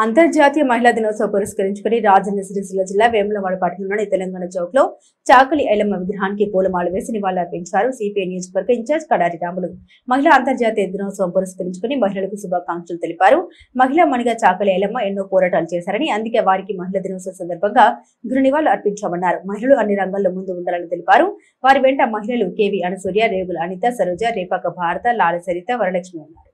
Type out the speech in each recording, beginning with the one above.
అంతర్జాతీయ మహిళా దినోత్సవం పురస్కరించుకుని రాజన్న సిరిసిల్ల జిల్లా వేములవాడ పట్టణంలోని తెలంగాణ చౌక్ లో చాకలి ఐలమ్మ విగ్రహానికి పూలమాల వేసి నివాళులర్పించారు. సిపిఐ నియోజకవర్గ ఇన్ఛార్జ్ కడారి రాములు మహిళా అంతర్జాతీయ దినోత్సవం పురస్కరించుకుని మహిళలకు శుభాకాంక్షలు తెలిపారు. మహిళా మణిగా చాకలి ఐలమ్మ ఎన్నో పోరాటాలు చేశారని, అందుకే వారికి మహిళా దినోత్సవం సందర్భంగా ఘన నివాళులు అర్పించామన్నారు. మహిళలు అన్ని రంగాల్లో ముందు ఉండాలని తెలిపారు. వారి వెంట మహిళలు కేవి అనసూర్య, రేగుల అనిత, సరోజ, రేపాక భారత, లాల సరిత, వరలక్ష్మి ఉన్నారు.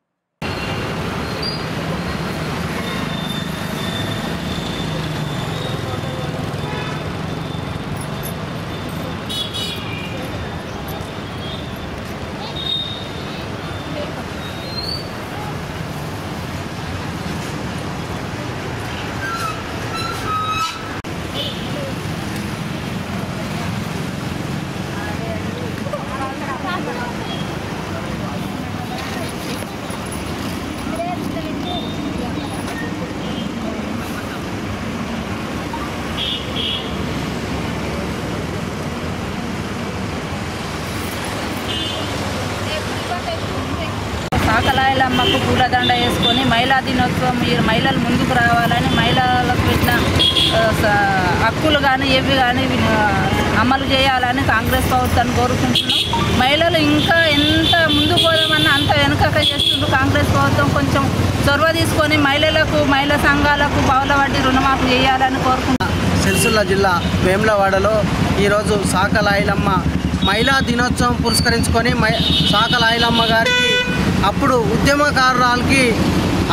చాకలాయలమ్మకు పూలదండ వేసుకొని మహిళా దినోత్సవం మహిళలు ముందుకు రావాలని, మహిళలకు పెట్టిన హక్కులు కానీ ఏవి కానీ అమలు చేయాలని కాంగ్రెస్ ప్రభుత్వాన్ని కోరుకుంటున్నాం. మహిళలు ఇంకా ఎంత ముందుకు పోదామన్నా అంత వెనుకక చేస్తుండ్రు. కాంగ్రెస్ ప్రభుత్వం కొంచెం చొరవ తీసుకొని మహిళలకు, మహిళా సంఘాలకు పావుల వడ్డీ రుణమాఫీ చేయాలని కోరుకుంటున్నాం. సిరిసిల్ల జిల్లా వేములవాడలో ఈరోజు చాకలాయలమ్మ మహిళా దినోత్సవం పురస్కరించుకొని చాకలాయలమ్మ గారికి అప్పుడు ఉద్యమకారురాలకి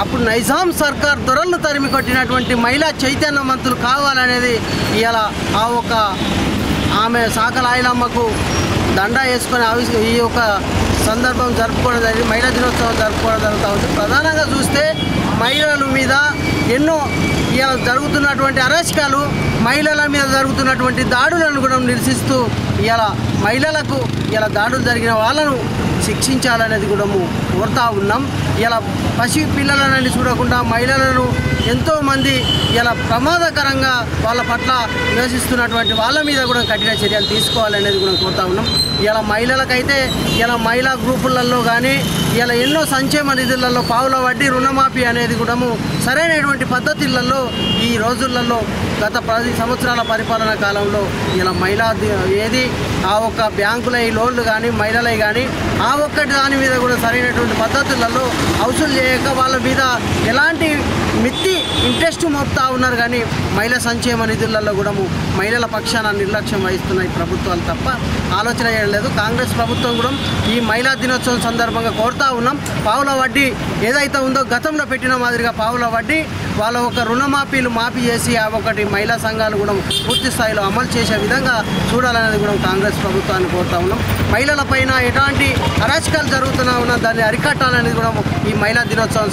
అప్పుడు నైజాం సర్కార్ దొరలను తరిమి కొట్టినటువంటి మహిళా చైతన్యవంతులు కావాలనేది ఇలా ఆమె చాకలాయలమ్మకు దండ వేసుకొని ఈ యొక్క సందర్భం జరుపుకోవడం జరిగింది. మహిళా దినోత్సవం జరుపుకోవడం జరుగుతూ ఉంది. ప్రధానంగా చూస్తే మహిళల మీద ఎన్నో ఇలా జరుగుతున్నటువంటి అరాచకాలు, మహిళల మీద జరుగుతున్నటువంటి దాడులను కూడా నిరసిస్తూ ఇలా మహిళలకు ఇలా దాడులు జరిగిన వాళ్ళను శిక్షించాలనేది కూడా కోరుతూ ఉన్నాం. ఇలా పసి పిల్లలనని చూడకుండా మహిళలను ఎంతోమంది ఇలా ప్రమాదకరంగా వాళ్ళ పట్ల నివసిస్తున్నటువంటి వాళ్ళ మీద కూడా కఠిన చర్యలు తీసుకోవాలనేది కూడా కోరుతూ ఉన్నాం. ఇలా మహిళలకైతే ఇలా మహిళా గ్రూపులలో కానీ ఇలా ఎన్నో సంక్షేమ నిధులలో పావుల వడ్డీ రుణమాఫీ అనేది కూడా సరైనటువంటి పద్ధతులలో ఈ రోజులలో గత 10 సంవత్సరాల పరిపాలనా కాలంలో ఇలా మహిళా ఏది ఆ ఒక్క బ్యాంకుల లోన్లు కానీ మహిళలవి కానీ ఆ ఒక్కటి దాని మీద కూడా సరైనటువంటి పద్ధతులలో వసూలు చేయక వాళ్ళ మీద ఎలాంటి మిత్తి ఇంట్రెస్ట్ మోపుతా ఉన్నారు. కానీ మహిళా సంక్షేమ నిధులలో కూడా మహిళల పక్షాన నిర్లక్ష్యం వహిస్తున్నాయి ప్రభుత్వాలు తప్ప ఆలోచన చేయలేదు. కాంగ్రెస్ ప్రభుత్వం కూడా ఈ మహిళా దినోత్సవం సందర్భంగా కోరుతూ ఉన్నాం. పావుల వడ్డీ ఏదైతే ఉందో గతంలో పెట్టిన మాదిరిగా పావుల వడ్డీ వాళ్ళ ఒక రుణమాఫీలు మాఫీ చేసి ఆ ఒకటి మహిళా సంఘాలు కూడా పూర్తి స్థాయిలో అమలు చేసే విధంగా చూడాలనేది కూడా కాంగ్రెస్ ప్రభుత్వాన్ని కోరుతా ఉన్నాం. మహిళల పైన ఎలాంటి అరాచకాలు జరుగుతున్నా ఉన్నా దాన్ని అరికట్టాలనేది కూడా ఈ మహిళా దినోత్సవం